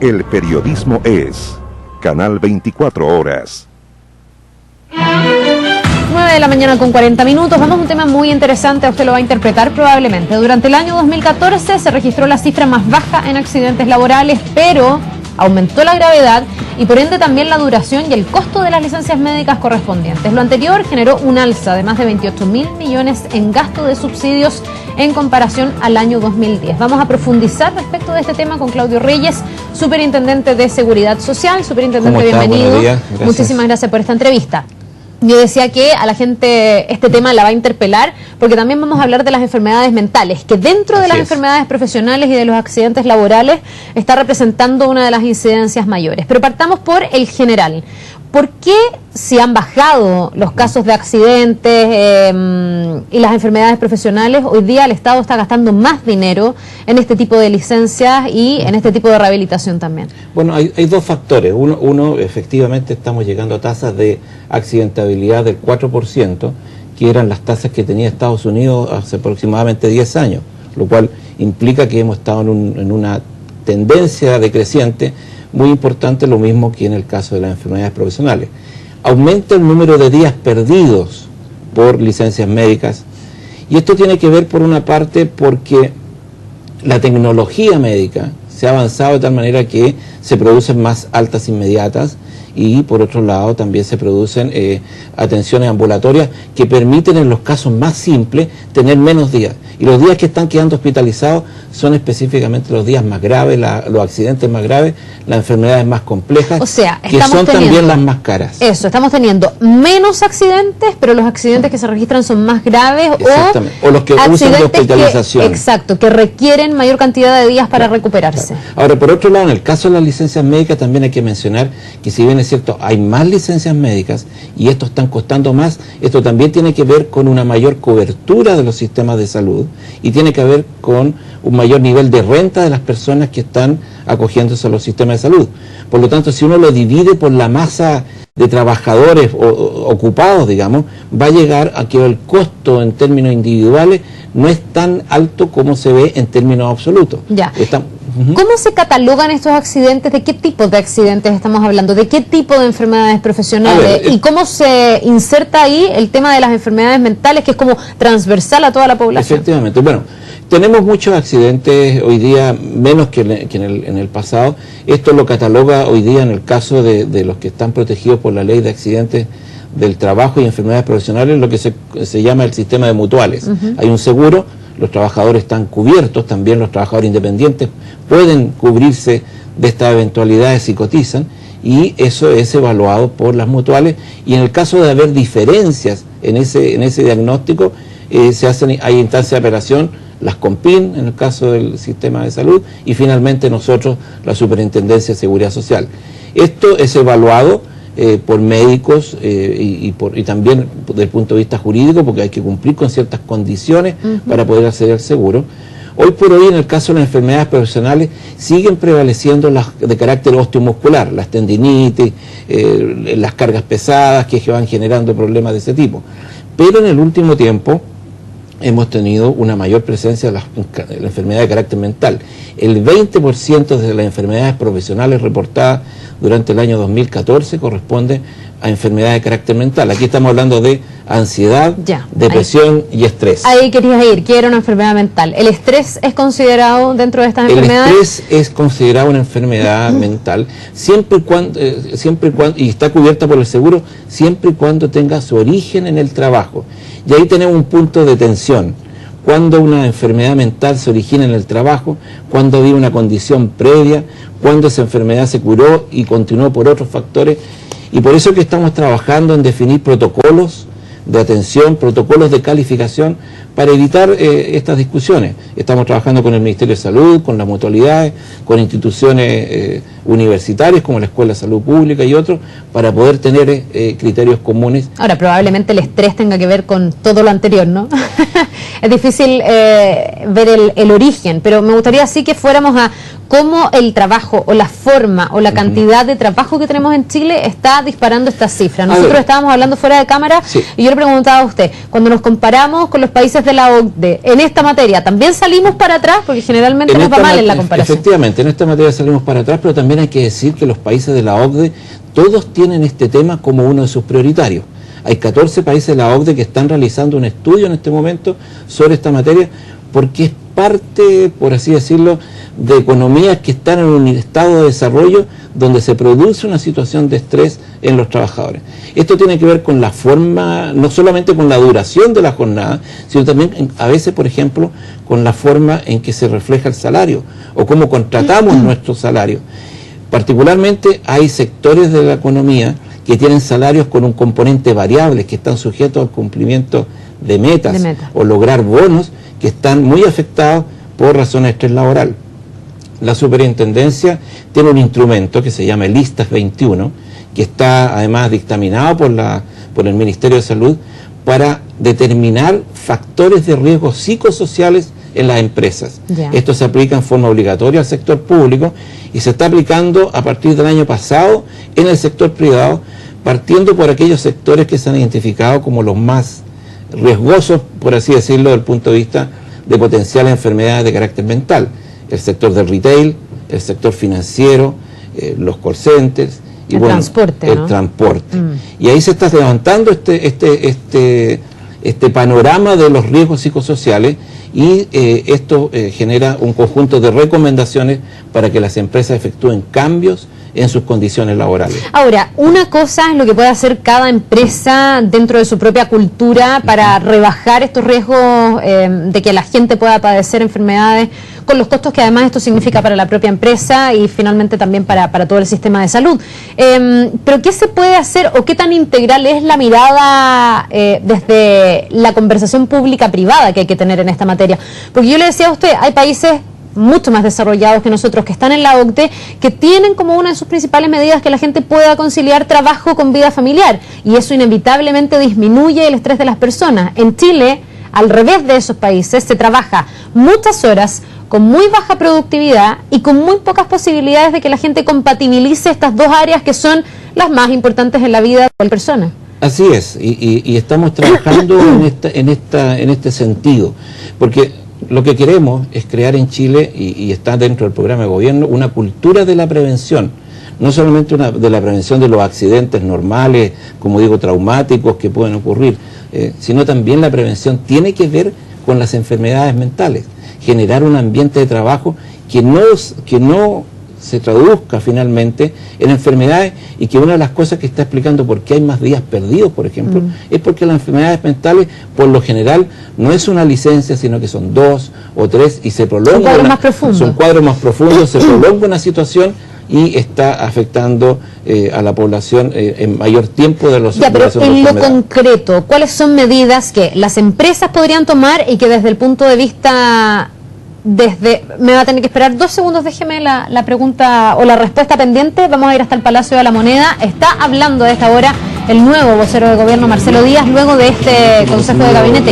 El periodismo es Canal 24 Horas. 9 de la mañana con 40 minutos. Vamos a un tema muy interesante. Usted lo va a interpretar probablemente. Durante el año 2014 se registró la cifra más baja en accidentes laborales, pero aumentó la gravedad y por ende también la duración y el costo de las licencias médicas correspondientes. Lo anterior generó un alza de más de 28.000 millones en gasto de subsidios en comparación al año 2010. Vamos a profundizar respecto de este tema con Claudio Reyes, superintendente de Seguridad Social. Superintendente, bienvenido. Buenos días. Gracias. Muchísimas gracias por esta entrevista. Yo decía que a la gente este tema la va a interpelar porque también vamos a hablar de las enfermedades mentales, que dentro de las enfermedades profesionales y de los accidentes laborales está representando una de las incidencias mayores. Pero partamos por el general. ¿Por qué si han bajado los casos de accidentes y las enfermedades profesionales, hoy día el Estado está gastando más dinero en este tipo de licencias y en este tipo de rehabilitación también? Bueno, hay dos factores. Uno, efectivamente estamos llegando a tasas de accidentabilidad del 4%, que eran las tasas que tenía Estados Unidos hace aproximadamente 10 años, lo cual implica que hemos estado en una tendencia decreciente muy importante, lo mismo que en el caso de las enfermedades profesionales. Aumenta el número de días perdidos por licencias médicas, y esto tiene que ver por una parte porque la tecnología médica se ha avanzado de tal manera que se producen más altas inmediatas, y por otro lado también se producen atenciones ambulatorias que permiten en los casos más simples tener menos días, y los días que están quedando hospitalizados son específicamente los días más graves, los accidentes más graves, las enfermedades más complejas, o sea, que son también las más caras. Eso, estamos teniendo menos accidentes, pero los accidentes que se registran son más graves, o los que usan de hospitalización. Exacto, que requieren mayor cantidad de días para recuperarse. Ahora, por otro lado, en el caso de las licencias médicas también hay que mencionar que, si bien es cierto, hay más licencias médicas y esto están costando más, esto también tiene que ver con una mayor cobertura de los sistemas de salud y tiene que ver con un mayor nivel de renta de las personas que están acogiéndose a los sistemas de salud. Por lo tanto, si uno lo divide por la masa de trabajadores ocupados, digamos, va a llegar a que el costo en términos individuales no es tan alto como se ve en términos absolutos. Ya. ¿Cómo se catalogan estos accidentes? ¿De qué tipo de accidentes estamos hablando? ¿De qué tipo de enfermedades profesionales? ¿Y cómo se inserta ahí el tema de las enfermedades mentales, que es como transversal a toda la población? Efectivamente. Bueno, tenemos muchos accidentes hoy día, menos que en el pasado. Esto lo cataloga hoy día en el caso de los que están protegidos por la ley de accidentes del trabajo y enfermedades profesionales, lo que se llama el sistema de mutuales. Hay un seguro, los trabajadores están cubiertos, también los trabajadores independientes pueden cubrirse de estas eventualidades si cotizan, y eso es evaluado por las mutuales, y en el caso de haber diferencias en ese diagnóstico, hay instancias de apelación, las COMPIN en el caso del sistema de salud, y finalmente nosotros, la Superintendencia de Seguridad Social. Esto es evaluado por médicos y también desde el punto de vista jurídico, porque hay que cumplir con ciertas condiciones para poder acceder al seguro. Hoy por hoy, en el caso de las enfermedades profesionales, siguen prevaleciendo las de carácter osteomuscular, las tendinitis, las cargas pesadas que van generando problemas de ese tipo. Pero en el último tiempo hemos tenido una mayor presencia de la enfermedad de carácter mental. El 20% de las enfermedades profesionales reportadas durante el año 2014 corresponde a enfermedades de carácter mental. Aquí estamos hablando de ansiedad, depresión y estrés. Ahí querías ir, ¿qué era una enfermedad mental? ¿El estrés es considerado dentro de estas enfermedades? El estrés es considerado una enfermedad mental siempre y cuando, y está cubierta por el seguro, siempre y cuando tenga su origen en el trabajo. Y ahí tenemos un punto de tensión. Cuando una enfermedad mental se origina en el trabajo, cuando había una condición previa, cuando esa enfermedad se curó y continuó por otros factores. Y por eso que estamos trabajando en definir protocolos de atención, protocolos de calificación para evitar estas discusiones. Estamos trabajando con el Ministerio de Salud, con las mutualidades, con instituciones universitarias como la Escuela de Salud Pública y otros, para poder tener criterios comunes. Ahora, probablemente el estrés tenga que ver con todo lo anterior, ¿no? Es difícil ver el origen, pero me gustaría sí que fuéramos a cómo el trabajo o la forma o la cantidad de trabajo que tenemos en Chile está disparando estas cifras. Nosotros estábamos hablando fuera de cámara y yo le preguntaba a usted, cuando nos comparamos con los países de la OCDE en esta materia, ¿también salimos para atrás? Porque generalmente nos va mal en la comparación. Efectivamente, en esta materia salimos para atrás, pero también también hay que decir que los países de la OCDE, todos tienen este tema como uno de sus prioritarios. Hay 14 países de la OCDE que están realizando un estudio en este momento sobre esta materia, porque es parte, por así decirlo, de economías que están en un estado de desarrollo donde se produce una situación de estrés en los trabajadores. Esto tiene que ver con la forma, no solamente con la duración de la jornada, sino también a veces, por ejemplo, con la forma en que se refleja el salario o cómo contratamos nuestro salario. Particularmente hay sectores de la economía que tienen salarios con un componente variable, que están sujetos al cumplimiento de metas o lograr bonos, que están muy afectados por razones de estrés laboral. La superintendencia tiene un instrumento que se llama el ISTAS 21, que está además dictaminado por el Ministerio de Salud para determinar factores de riesgo psicosociales en las empresas. Esto se aplica en forma obligatoria al sector público y se está aplicando a partir del año pasado en el sector privado, partiendo por aquellos sectores que se han identificado como los más riesgosos, por así decirlo, desde el punto de vista de potenciales enfermedades de carácter mental. El sector del retail, el sector financiero, los call centers y el transporte, ¿no? El transporte. Y ahí se está levantando este panorama de los riesgos psicosociales y esto genera un conjunto de recomendaciones para que las empresas efectúen cambios en sus condiciones laborales. Ahora, una cosa es lo que puede hacer cada empresa dentro de su propia cultura para rebajar estos riesgos de que la gente pueda padecer enfermedades, con los costos que además esto significa para la propia empresa y finalmente también para todo el sistema de salud. Pero ¿qué se puede hacer o qué tan integral es la mirada desde la conversación pública-privada que hay que tener en esta materia? Porque yo le decía a usted, hay países mucho más desarrollados que nosotros, que están en la OCDE, que tienen como una de sus principales medidas que la gente pueda conciliar trabajo con vida familiar, y eso inevitablemente disminuye el estrés de las personas. En Chile, al revés de esos países, se trabaja muchas horas, con muy baja productividad y con muy pocas posibilidades de que la gente compatibilice estas dos áreas que son las más importantes en la vida de cualquier persona. Así es, y estamos trabajando en este sentido, porque lo que queremos es crear en Chile, y está dentro del programa de gobierno, una cultura de la prevención, no solamente de la prevención de los accidentes normales, como digo, traumáticos que pueden ocurrir, sino también la prevención tiene que ver con las enfermedades mentales, generar un ambiente de trabajo que no se traduzca finalmente en enfermedades, y que una de las cosas que está explicando por qué hay más días perdidos, por ejemplo, es porque las enfermedades mentales, por lo general, no es una licencia, sino que son 2 o 3 y se prolonga. Son cuadros más profundos. Son cuadros más profundos, se prolonga una situación y está afectando a la población en mayor tiempo de los... Ya, pero en lo concreto, ¿cuáles son medidas que las empresas podrían tomar y que desde el punto de vista... me va a tener que esperar 2 segundos, déjeme la pregunta o la respuesta pendiente. Vamos a ir hasta el Palacio de la Moneda. Está hablando a esta hora el nuevo vocero de gobierno, Marcelo Díaz, luego de este consejo de gabinete.